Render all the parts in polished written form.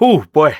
Oh boy,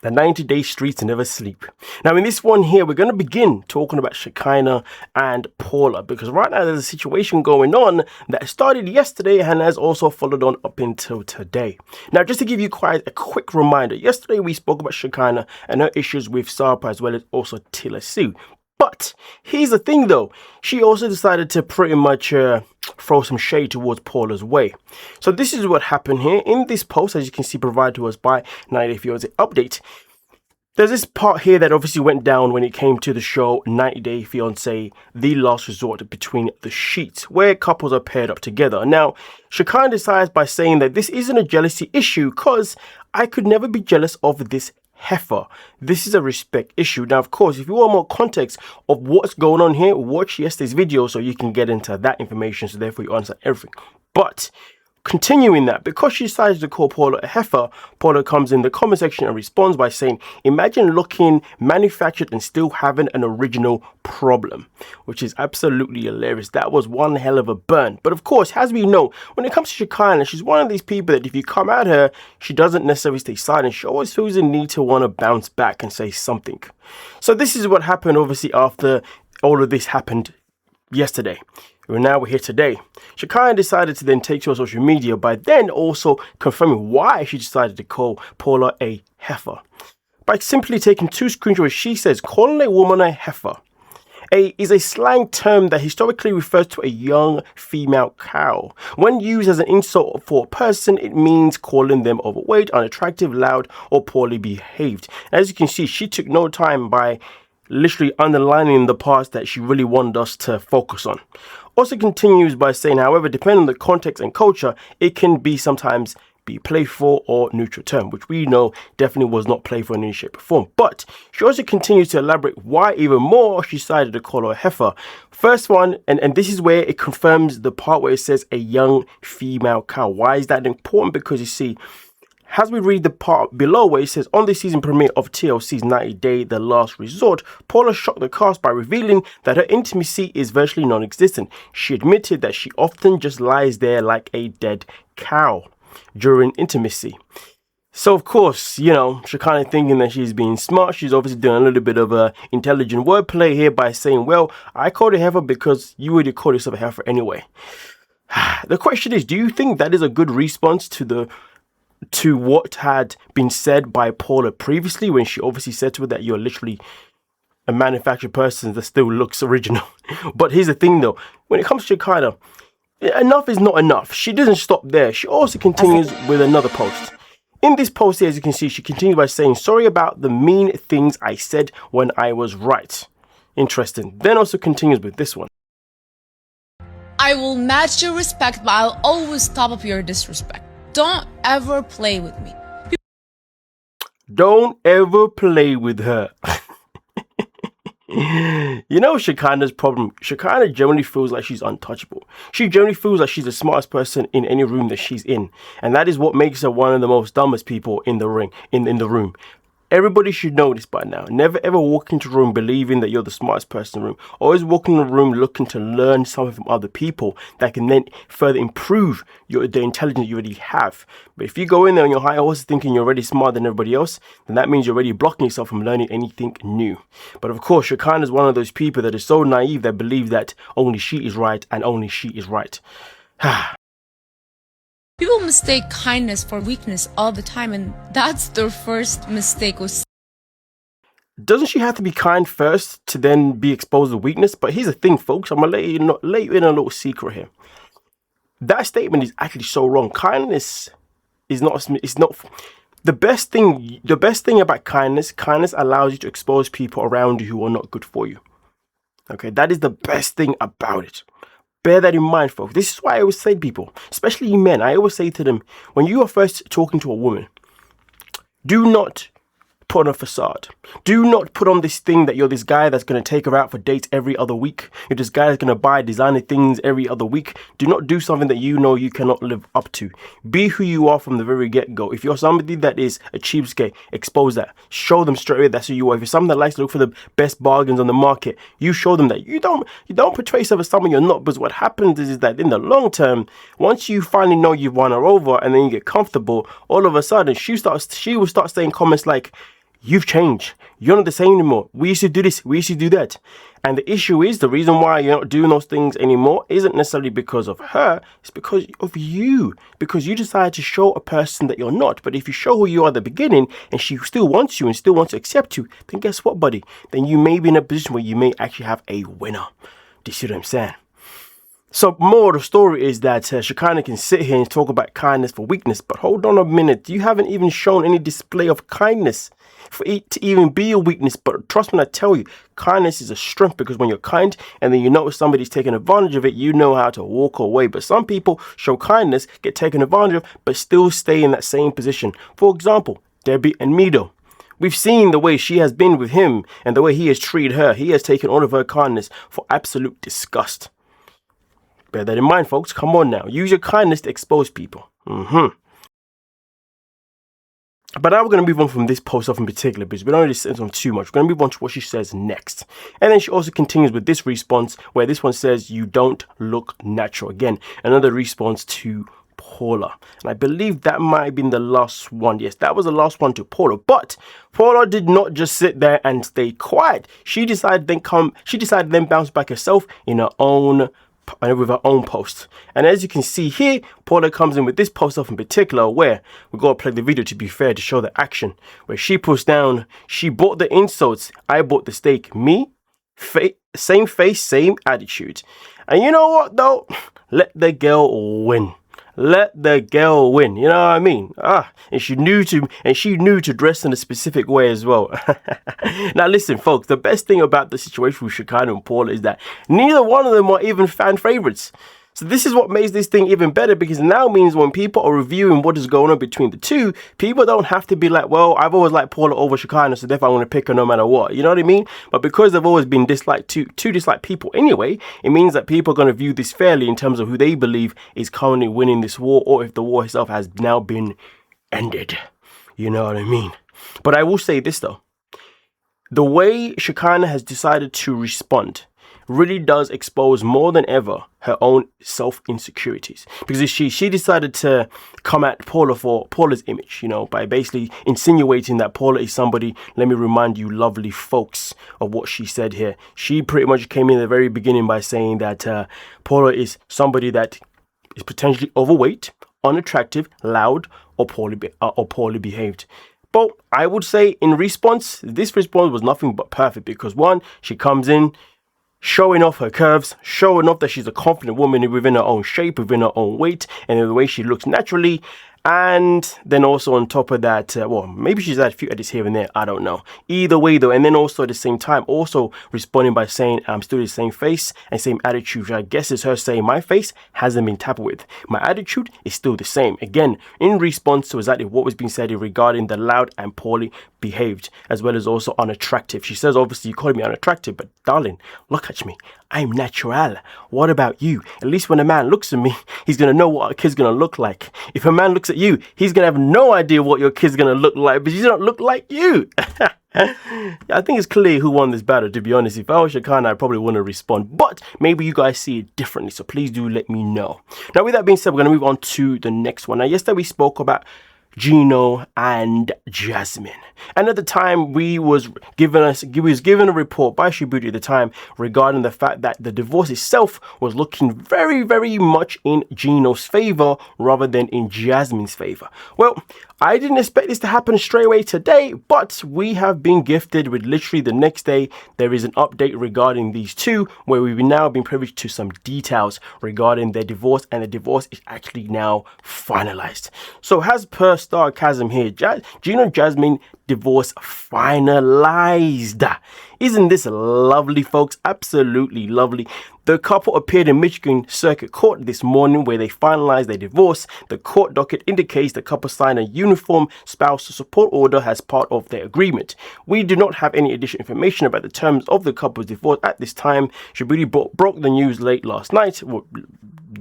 the 90-day streets never sleep. Now in this one here, we're going to begin talking about Shekinah and Paola, because right now there's a situation going on that started yesterday and has also followed on up until today. Now just to give you quite a quick reminder, yesterday we spoke about Shekinah and her issues with Sapa as well as also Tila Sue. But here's the thing though, she also decided to pretty much throw some shade towards Paola's way. So this is what happened here in this post, as you can see, provided to us by 90 Day Fiance Update. There's this part here that obviously went down when it came to the show 90 Day Fiance, The Last Resort Between the Sheets, where couples are paired up together. Now, Shekinah decides by saying that this isn't a jealousy issue because I could never be jealous of this heifer. This is a respect issue. Now, of course, if you want more context of what's going on here, watch yesterday's video so you can get into that information, so therefore you understand everything. But continuing that, because she decides to call Paola a heifer, Paola comes in the comment section and responds by saying, imagine looking manufactured and still having an original problem, which is absolutely hilarious. That was one hell of a burn. But of course, as we know, when it comes to Shekinah, she's one of these people that if you come at her, she doesn't necessarily stay silent. She always feels the need to want to bounce back and say something. So this is what happened, obviously, after all of this happened yesterday. Well, now we're here today. Shekinah decided to then take to her social media by then also confirming why she decided to call Paola a heifer. By simply taking two screenshots where she says, calling a woman a heifer is a slang term that historically refers to a young female cow. When used as an insult for a person, it means calling them overweight, unattractive, loud, or poorly behaved. As you can see, she took no time by literally underlining the parts that she really wanted us to focus on. Also continues by saying, however, depending on the context and culture, it can be sometimes be playful or neutral term, which we know definitely was not playful in any shape or form. But she also continues to elaborate why even more she decided to call her a heifer. First one, and this is where it confirms the part where it says a young female cow. Why is that important? Because you see, as we read the part below where it says, on the season premiere of TLC's 90 Day The Last Resort, Paola shocked the cast by revealing that her intimacy is virtually non-existent. She admitted that she often just lies there like a dead cow during intimacy. So of course, you know, Shekinah thinking that she's being smart, she's obviously doing a little bit of a intelligent wordplay here by saying, well, I called a heifer because you already called yourself a heifer anyway. The question is, do you think that is a good response to what had been said by Paola previously, when she obviously said to her that you're literally a manufactured person that still looks original? But here's the thing though, when it comes to Shekinah, enough is not enough. She doesn't stop there. She also continues with another post. In this post here, as you can see, she continues by saying, sorry about the mean things I said when I was right. Interesting. Then also continues with this one. I will match your respect, but I'll always top up your disrespect. Don't ever play with me. Don't ever play with her. You know Shekinah's problem? Shekinah generally feels like she's untouchable. She generally feels like she's the smartest person in any room that she's in. And that is what makes her one of the most dumbest people in the ring, in the room. Everybody should know this by now. Never ever walk into a room believing that you're the smartest person in the room. Always walk in the room looking to learn something from other people that can then further improve the intelligence you already have. But if you go in there on your high horse thinking you're already smarter than everybody else, then that means you're already blocking yourself from learning anything new. But of course, Shekinah is one of those people that is so naive that believe that only she is right and only she is right. People mistake kindness for weakness all the time, and that's their first mistake. Doesn't she have to be kind first to then be exposed to weakness? But here's the thing, folks. I'm gonna let you in a little secret here. That statement is actually so wrong. Kindness is not. It's not the best thing. The best thing about kindness allows you to expose people around you who are not good for you. Okay, that is the best thing about it. Bear that in mind, folks. This is why I always say to people, especially men, I always say to them, when you are first talking to a woman, do not put on a facade. Do not put on this thing that you're this guy that's going to take her out for dates every other week. You're this guy that's going to buy designer things every other week. Do not do something that you know you cannot live up to. Be who you are from the very get-go. If you're somebody that is a cheapskate, expose that. Show them straight away that's who you are. If you're someone that likes to look for the best bargains on the market, you show them that. You don't portray yourself as someone you're not, because what happens is that in the long term, once you finally know you've won her over and then you get comfortable, all of a sudden she will start saying comments like, "You've changed. You're not the same anymore. We used to do this. We used to do that." And the issue is, the reason why you're not doing those things anymore isn't necessarily because of her. It's because of you. Because you decided to show a person that you're not. But if you show who you are at the beginning and she still wants you and still wants to accept you, then guess what, buddy? Then you may be in a position where you may actually have a winner. Do you see what I'm saying? So more of the story is that Shekinah can sit here and talk about kindness for weakness, but hold on a minute. You haven't even shown any display of kindness for it to even be a weakness. But trust me when I tell you, kindness is a strength, because when you're kind and then you notice somebody's taking advantage of it, you know how to walk away. But some people show kindness, get taken advantage of, but still stay in that same position. For example, Debbie and Mido. We've seen the way she has been with him and the way he has treated her. He has taken all of her kindness for absolute disgust. Bear that in mind, folks. Come on now. Use your kindness to expose people. But now we're going to move on from this post off in particular, because we don't really sit on too much. We're going to move on to what she says next. And then she also continues with this response, where this one says, "You don't look natural." Again, another response to Paola. And I believe that might have been the last one. Yes, that was the last one to Paola. But Paola did not just sit there and stay quiet. She decided then bounce back herself in her own with her own post. And as you can see here, Paola comes in with this post off in particular, where we gotta play the video to be fair to show the action, where she puts down, "She bought the insults, I bought the steak. Me, same face, same attitude." And you know what though? Let the girl win. Let the girl win. You know what I mean? And she knew to dress in a specific way as well. Now listen, folks, the best thing about the situation with Shekinah and Paola is that neither one of them are even fan favorites. So this is what makes this thing even better, because it now means when people are reviewing what is going on between the two, people don't have to be like, "Well, I've always liked Paola over Shekinah, so therefore I want to pick her no matter what." You know what I mean? But because they've always been two disliked people anyway, it means that people are going to view this fairly in terms of who they believe is currently winning this war, or if the war itself has now been ended. You know what I mean? But I will say this though. The way Shekinah has decided to respond really does expose more than ever her own self-insecurities, because she decided to come at Paola for Paola's image, you know, by basically insinuating that Paola is somebody. Let me remind you lovely folks of what she said here. She pretty much came in at the very beginning by saying that Paola is somebody that is potentially overweight, unattractive, loud, or poorly behaved. But I would say in response, this response was nothing but perfect, because one, she comes in showing off her curves, showing off that she's a confident woman within her own shape, within her own weight, and in the way she looks naturally. And then also on top of that, well, maybe she's had a few edits here and there, I don't know. Either way though, and then also at the same time, also responding by saying, "I'm still the same face and same attitude," which I guess is her saying my face hasn't been tampered with. My attitude is still the same. Again, in response to exactly what was being said regarding the loud and poorly behaved, as well as also unattractive. She says, obviously, you called me unattractive, but darling, look at me. I'm natural. What about you? At least when a man looks at me, he's going to know what a kid's going to look like. If a man looks at you, he's going to have no idea what your kid's going to look like, because you don't look like you. I think it's clear who won this battle, to be honest. If I was Shekinah, I probably wouldn't respond. But maybe you guys see it differently, so please do let me know. Now, with that being said, we're going to move on to the next one. Now, yesterday we spoke about Gino and Jasmine, and at the time we was given a report by Shibuti at the time regarding the fact that the divorce itself was looking very, very much in Gino's favor rather than in Jasmine's favor. Well, I didn't expect this to happen straight away today, but we have been gifted with literally the next day there is an update regarding these two, where we've now been privileged to some details regarding their divorce, and the divorce is actually now finalized. So as per Sarcasm here, Gino and Jasmine divorce finalized. Isn't this lovely, folks? Absolutely lovely. The couple appeared in Michigan Circuit Court this morning where they finalized their divorce. The court docket indicates the couple signed a uniform spousal support order as part of their agreement. We do not have any additional information about the terms of the couple's divorce at this time. Shabudi broke the news late last night.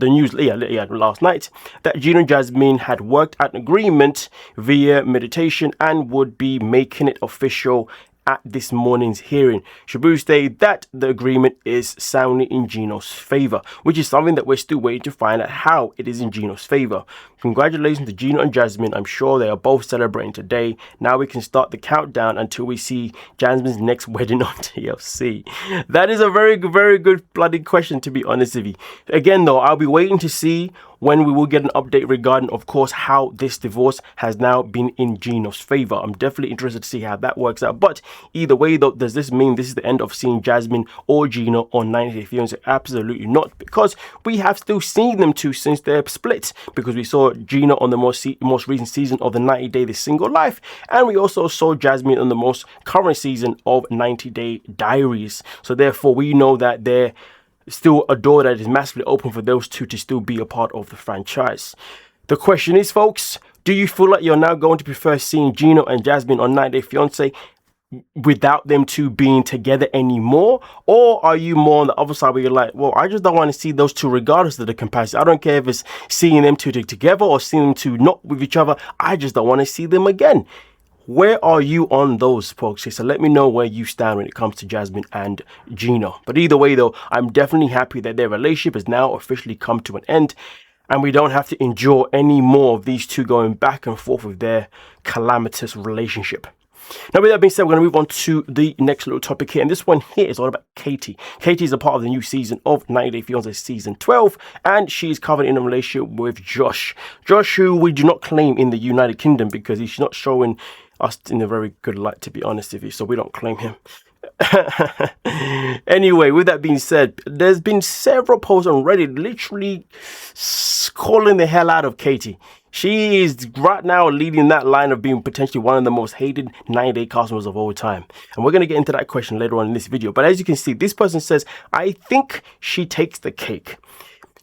Last night, that Gino and Jasmine had worked out an agreement via meditation and would be making it official at this morning's hearing. Shabu stated that the agreement is sounding in Gino's favor, which is something that we're still waiting to find out how it is in Gino's favor. Congratulations to Gino and Jasmine. I'm sure they are both celebrating today. Now we can start the countdown until we see Jasmine's next wedding on TLC. That is a very, very good bloody question, to be honest with you. Again, though, I'll be waiting to see when we will get an update regarding, of course, how this divorce has now been in Gino's favor. I'm definitely interested to see how that works out. But either way, though, does this mean this is the end of seeing Jasmine or Gino on 90 Day Fiance? Absolutely not, because we have still seen them two since they're split, because we saw Gino on the most recent season of the 90 Day The Single Life, and we also saw Jasmine on the most current season of 90 Day Diaries. So therefore, we know that they're still a door that is massively open for those two to still be a part of the franchise. The question is, folks, do you feel like you're now going to prefer seeing Gino and Jasmine on 90 Day Fiance without them two being together anymore? Or are you more on the other side where you're like, well, I just don't want to see those two regardless of the capacity. I don't care if it's seeing them two together or seeing them two not with each other. I just don't want to see them again. Where are you on those, folks? So let me know where you stand when it comes to Jasmine and Gino. But either way, though, I'm definitely happy that their relationship has now officially come to an end, and we don't have to endure any more of these two going back and forth with their calamitous relationship. Now, with that being said, we're going to move on to the next little topic here. And this one here is all about Catie. Catie is a part of the new season of 90 Day Fiancé season 12. And she's covered in a relationship with Josh. Josh, who we do not claim in the United Kingdom because he's not showing us in a very good light, to be honest with you. So we don't claim him. Anyway, with that being said, there's been several posts on Reddit literally calling the hell out of Catie. She is right now leading that line of being potentially one of the most hated 90-day customers of all time. And we're going to get into that question later on in this video. But as you can see, this person says, I think she takes the cake.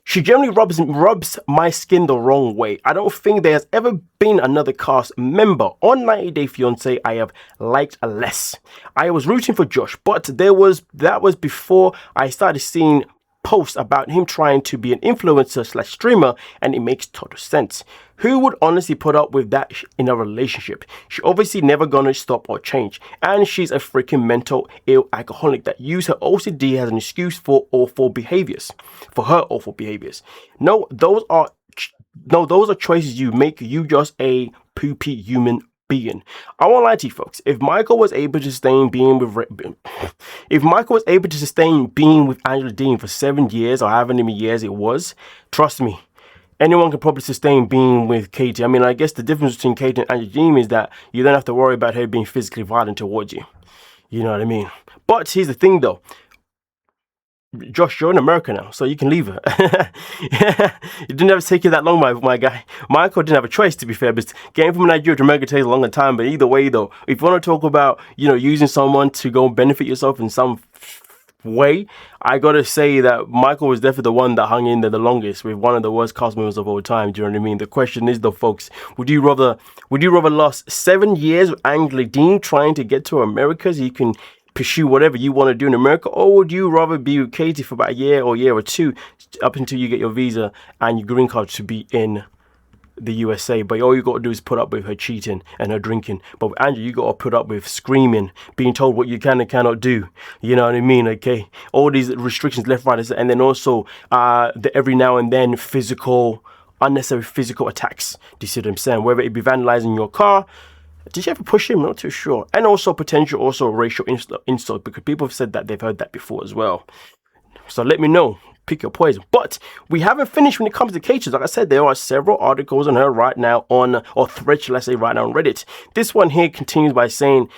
She generally rubs my skin the wrong way. I don't think there has ever been another cast member on 90 Day Fiancé I have liked less. I was rooting for Josh, but that was before I started seeing posts about him trying to be an influencer / streamer, and it makes total sense. Who would honestly put up with that in a relationship? She obviously never gonna stop or change, and she's a freaking mental ill alcoholic that used her OCD as an excuse for awful behaviors, No, those are choices you make. You just a poopy human being. I won't lie to you, folks. If Michael was able to sustain being with Angela Dean for 7 years or however many years it was, trust me, anyone can probably sustain being with Catie. I mean, I guess the difference between Catie and Angela Dean is that you don't have to worry about her being physically violent towards you. You know what I mean? But here's the thing, though. Josh, you're in America now, so you can leave her. It didn't have to take you that long, my guy. Michael didn't have a choice, to be fair, but getting from Nigeria to America takes a longer time. But either way, though, if you want to talk about, using someone to go benefit yourself in some way, I gotta say that Michael was definitely the one that hung in there the longest with one of the worst cast members of all time. Do you know what I mean? The question is, though, folks, would you rather last 7 years with Angela Dean trying to get to America so you can pursue whatever you want to do in America, or would you rather be with Catie for about a year or two up until you get your visa and your green card to be in the USA? But all you got to do is put up with her cheating and her drinking. But with Angela, you got to put up with screaming, being told what you can and cannot do. You know what I mean? Okay, all these restrictions left, right, and then also the every now and then unnecessary physical attacks. Do you see what I'm saying? Whether it be vandalizing your car. Did you ever push him? I'm not too sure. And also potential racial insult, because people have said that they've heard that before as well. So let me know. Pick your poison. But we haven't finished when it comes to Catie. Like I said, there are several articles on her right now or threads, let's say, right now on Reddit. This one here continues by saying,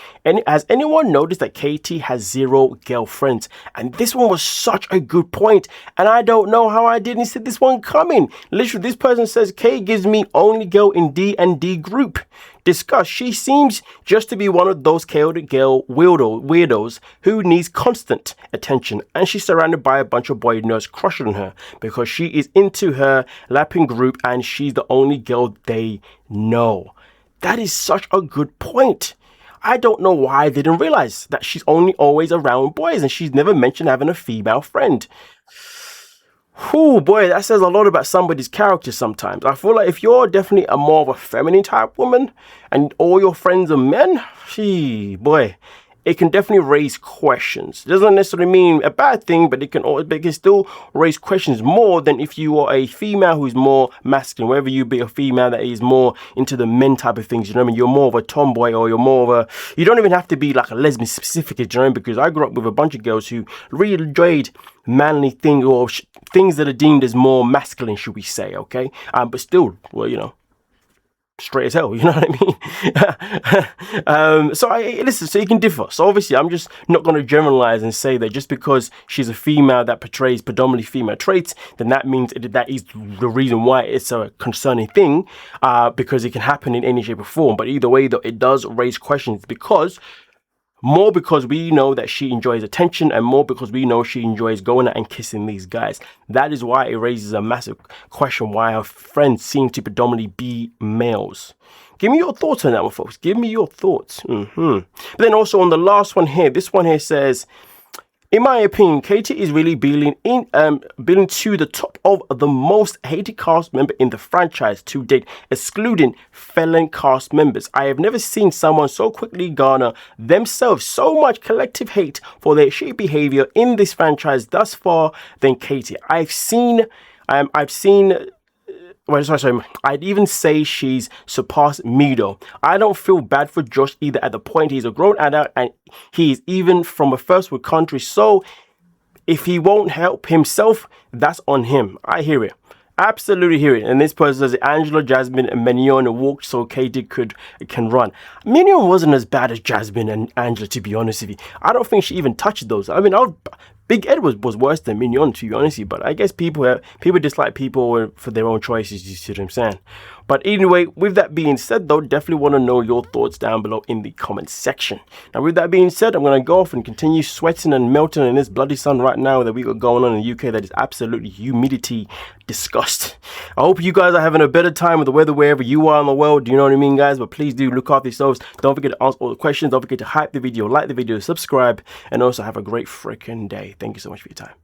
has anyone noticed that Catie has 0 girlfriends? And this one was such a good point, and I don't know how I didn't see this one coming. Literally, this person says, Kay gives me only girl in D&D group. discussed, she seems just to be one of those chaotic girl weirdos who needs constant attention, and she's surrounded by a bunch of boy nerds crushing on her because she is into her lapping group and she's the only girl they know. That is such a good point. I don't know why I didn't realize that she's only always around boys and she's never mentioned having a female friend. Oh boy, that says a lot about somebody's character sometimes. I feel like if you're definitely a more of a feminine type woman and all your friends are men, boy, it can definitely raise questions. It doesn't necessarily mean a bad thing, but it can still raise questions more than if you are a female who's more masculine. Whether you be a female that is more into the men type of things, you know what I mean? You're more of a tomboy, or you're more of a, you don't even have to be like a lesbian specifically, you know what I mean? Because I grew up with a bunch of girls who really enjoyed manly things, or things that are deemed as more masculine, should we say, okay? But still, well, you know, straight as hell, you know what I mean? Listen, so you can differ. So obviously I'm just not going to generalize and say that just because she's a female that portrays predominantly female traits, then that means that is the reason why it's a concerning thing, because it can happen in any shape or form. But either way, though, it does raise questions because we know that she enjoys attention, and more because we know she enjoys going out and kissing these guys. That is why it raises a massive question why her friends seem to predominantly be males. Give me your thoughts on that one, folks. Give me your thoughts. But then also on the last one here, this one here says, in my opinion, Catie is really building to the top of the most hated cast member in the franchise to date, excluding felon cast members. I have never seen someone so quickly garner themselves so much collective hate for their shitty behavior in this franchise thus far than Catie. I'd even say she's surpassed Mido. I don't feel bad for Josh either. At the point, he's a grown adult and he's even from a first world country. So if he won't help himself, that's on him. I hear it. Absolutely hear it. And this person says Angela, Jasmine, and Mignon walked so Catie can run. Mignon wasn't as bad as Jasmine and Angela, to be honest with you. I don't think she even touched those. I mean, Big Ed was worse than Mignon, to be honest with you. But I guess people dislike people for their own choices, you see what I'm saying? But anyway, with that being said, though, definitely want to know your thoughts down below in the comments section. Now, with that being said, I'm going to go off and continue sweating and melting in this bloody sun right now that we got going on in the UK. That is absolutely humidity disgust. I hope you guys are having a better time with the weather wherever you are in the world. You know what I mean, guys? But please do look after yourselves. Don't forget to answer all the questions. Don't forget to hype the video, like the video, subscribe, and also have a great freaking day. Thank you so much for your time.